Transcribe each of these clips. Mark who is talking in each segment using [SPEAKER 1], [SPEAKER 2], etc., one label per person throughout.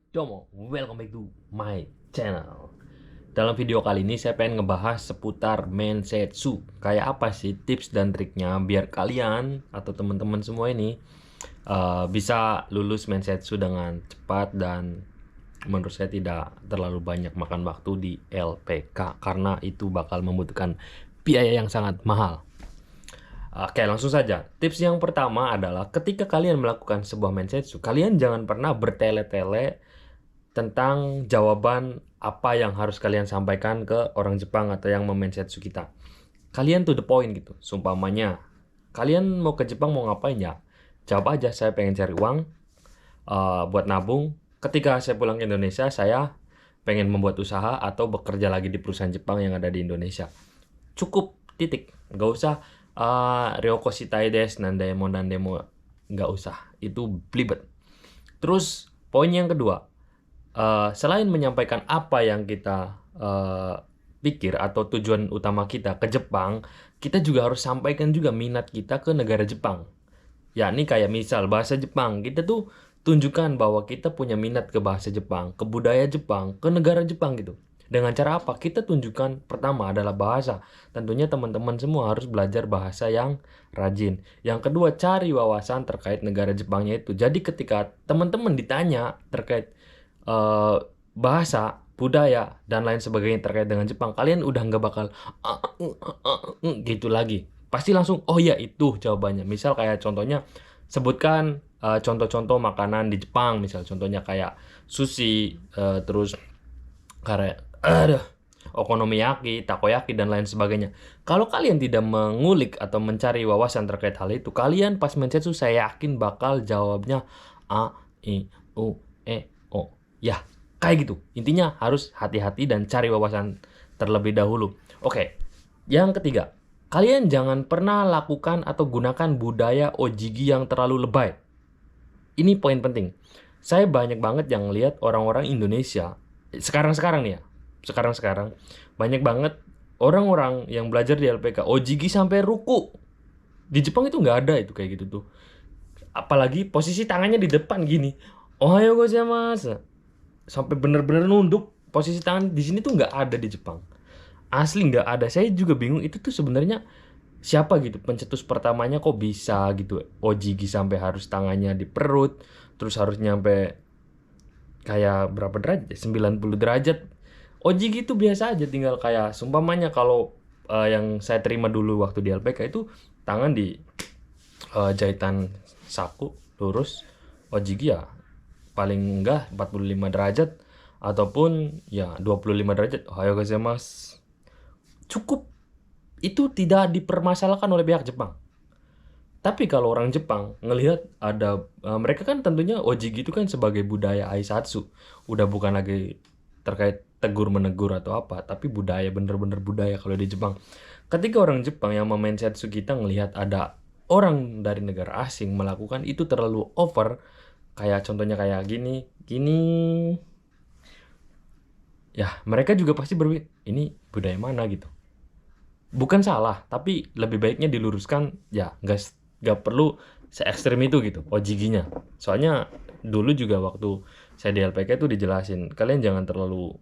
[SPEAKER 1] Domo, welcome back to my channel. Dalam video kali ini saya pengen ngebahas seputar Mensetsu. Kayak apa sih tips dan triknya biar kalian atau teman-teman semua ini bisa lulus Mensetsu dengan cepat dan menurut saya tidak terlalu banyak makan waktu di LPK karena itu bakal membutuhkan biaya yang sangat mahal. Oke, langsung saja. Tips yang pertama adalah ketika kalian melakukan sebuah Mensetsu, kalian jangan pernah bertele-tele tentang jawaban apa yang harus kalian sampaikan ke orang Jepang atau yang memensetsu kita. Kalian to the point gitu. Sumpamanya, kalian mau ke Jepang mau ngapain ya? Jawab aja, saya pengen cari uang buat nabung. Ketika saya pulang ke Indonesia, saya pengen membuat usaha atau bekerja lagi di perusahaan Jepang yang ada di Indonesia. Cukup, titik. Nggak usah Ryoko shitai desu, nandaemon nandemo. Nggak usah. Itu belibet. Terus, poin yang kedua. Selain menyampaikan apa yang kita pikir atau tujuan utama kita ke Jepang, kita juga harus sampaikan juga minat kita ke negara Jepang. Ya, ini kayak misal bahasa Jepang, kita tuh tunjukkan bahwa kita punya minat ke bahasa Jepang, ke budaya Jepang, ke negara Jepang gitu. Dengan cara apa? Kita tunjukkan pertama adalah bahasa. Tentunya teman-teman semua harus belajar bahasa yang rajin. Yang kedua, cari wawasan terkait negara Jepangnya itu. Jadi ketika teman-teman ditanya terkait eh, bahasa, budaya, dan lain sebagainya terkait dengan Jepang, kalian udah nggak bakal gitu lagi. Pasti langsung, oh ya itu jawabannya. Misal kayak contohnya, sebutkan contoh-contoh makanan di Jepang. Misal contohnya kayak sushi, terus kayak okonomiyaki, takoyaki, dan lain sebagainya. Kalau kalian tidak mengulik atau mencari wawasan terkait hal itu, kalian pas mensetsu saya yakin bakal jawabnya A, I, U, E, O. Ya, kayak gitu. Intinya harus hati-hati dan cari wawasan terlebih dahulu. Oke, yang ketiga. Kalian jangan pernah lakukan atau gunakan budaya ojigi yang terlalu lebay. Ini poin penting. Saya banyak banget yang lihat orang-orang Indonesia sekarang-sekarang nih ya. Sekarang-sekarang banyak banget orang-orang yang belajar di LPK ojigi sampai ruku. Di Jepang itu nggak ada itu kayak gitu tuh. Apalagi posisi tangannya di depan gini. Ohayo gozaimasu. Sampai bener-bener nunduk. Posisi tangan di sini tuh nggak ada di Jepang. Asli nggak ada. Saya juga bingung itu tuh sebenarnya siapa gitu pencetus pertamanya kok bisa gitu ojigi sampai harus tangannya di perut, terus harus nyampe kayak berapa derajat, 90 derajat. Ojigi itu biasa aja, tinggal kayak sumpamanya kalau yang saya terima dulu waktu di LPK itu tangan di jahitan saku lurus. Ojigi ya paling enggak 45 derajat ataupun ya 25 derajat. Ohayo gozaimasu. Cukup, itu tidak dipermasalahkan oleh pihak Jepang. Tapi kalau orang Jepang ngelihat ada mereka kan tentunya ojigi itu kan sebagai budaya aisatsu. Udah bukan lagi terkait tegur menegur atau apa, tapi budaya, bener-bener budaya kalau di Jepang. Ketika orang Jepang yang memensetsu kita ngelihat ada orang dari negara asing melakukan itu terlalu over, kayak contohnya kayak gini, gini, ya mereka juga pasti berpikir ini budaya mana gitu. Bukan salah, tapi lebih baiknya diluruskan ya, nggak perlu se ekstrim itu gitu ojiginya. Soalnya dulu juga waktu saya di LPK itu dijelasin kalian jangan terlalu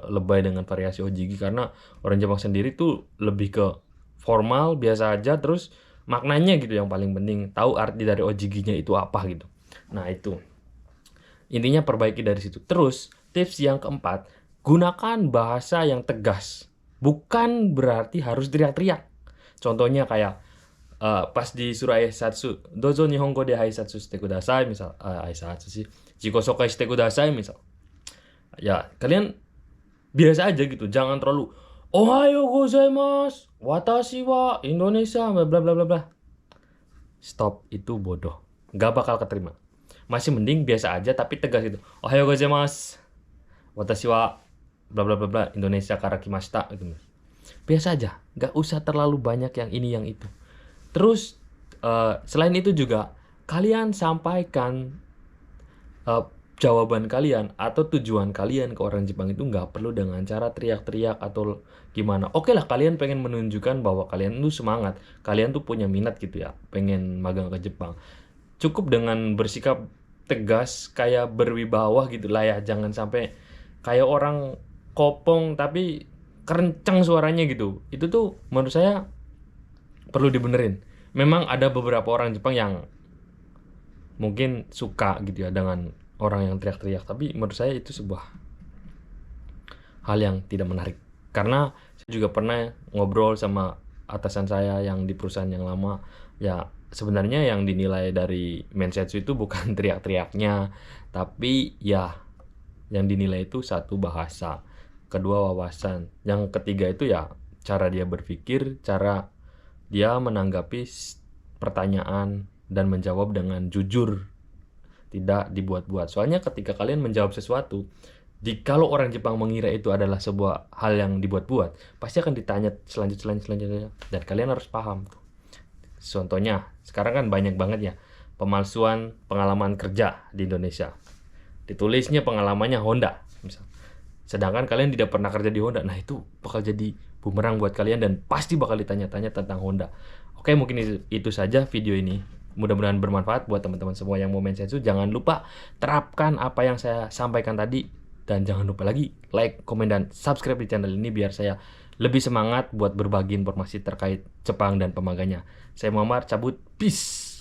[SPEAKER 1] lebay dengan variasi ojigi karena orang Jepang sendiri tuh lebih ke formal biasa aja, terus maknanya gitu yang paling penting, tahu arti dari ojiginya itu apa gitu. Nah itu intinya perbaiki dari situ. Terus tips yang keempat, gunakan bahasa yang tegas. Bukan berarti harus teriak-teriak. Contohnya kayak pas disuruh aisatsu, dozo nihongo de aisatsu shite kudasai, misal aisatsu sih, jiko sokai shite kudasai misal. Ya, kalian biasa aja gitu, jangan terlalu ohayo gozaimasu, watashi wa Indonesia, bla bla bla bla bla. Stop, itu bodoh. Gak bakal keterima. Masih mending biasa aja tapi tegas gitu. Ohayo gozaimasu. Watashi wa bla bla bla bla Indonesia kara kimashita gitu. Biasa aja, nggak usah terlalu banyak yang ini yang itu. Terus selain itu juga kalian sampaikan eh, jawaban kalian atau tujuan kalian ke orang Jepang itu nggak perlu dengan cara teriak-teriak atau gimana. Oke lah, kalian pengen menunjukkan bahwa kalian tuh semangat, kalian tuh punya minat gitu ya, pengen magang ke Jepang. Cukup dengan bersikap tegas, kayak berwibawa gitu lah ya. Jangan sampai kayak orang kopong tapi kerencang suaranya gitu. Itu tuh menurut saya perlu dibenerin. Memang ada beberapa orang Jepang yang mungkin suka gitu ya dengan orang yang teriak-teriak, tapi menurut saya itu sebuah hal yang tidak menarik. Karena saya juga pernah ngobrol sama atasan saya yang di perusahaan yang lama, ya sebenarnya yang dinilai dari Mensetsu itu bukan teriak-teriaknya, tapi ya yang dinilai itu satu bahasa, kedua wawasan, yang ketiga itu ya cara dia berpikir, cara dia menanggapi pertanyaan dan menjawab dengan jujur, tidak dibuat-buat. Soalnya ketika kalian menjawab sesuatu, kalau orang Jepang mengira itu adalah sebuah hal yang dibuat-buat, pasti akan ditanya selanjutnya, dan kalian harus paham. Contohnya, sekarang kan banyak banget ya pemalsuan pengalaman kerja di Indonesia. Ditulisnya pengalamannya Honda, misal. Sedangkan kalian tidak pernah kerja di Honda. Nah, itu bakal jadi bumerang buat kalian dan pasti bakal ditanya-tanya tentang Honda. Oke, mungkin itu saja video ini. Mudah-mudahan bermanfaat buat teman-teman semua yang mau Mensetsu. Jangan lupa terapkan apa yang saya sampaikan tadi. Dan jangan lupa lagi like, komen, dan subscribe di channel ini biar saya lebih semangat buat berbagi informasi terkait Jepang dan pemaganya. Saya Muhammad, cabut. Peace.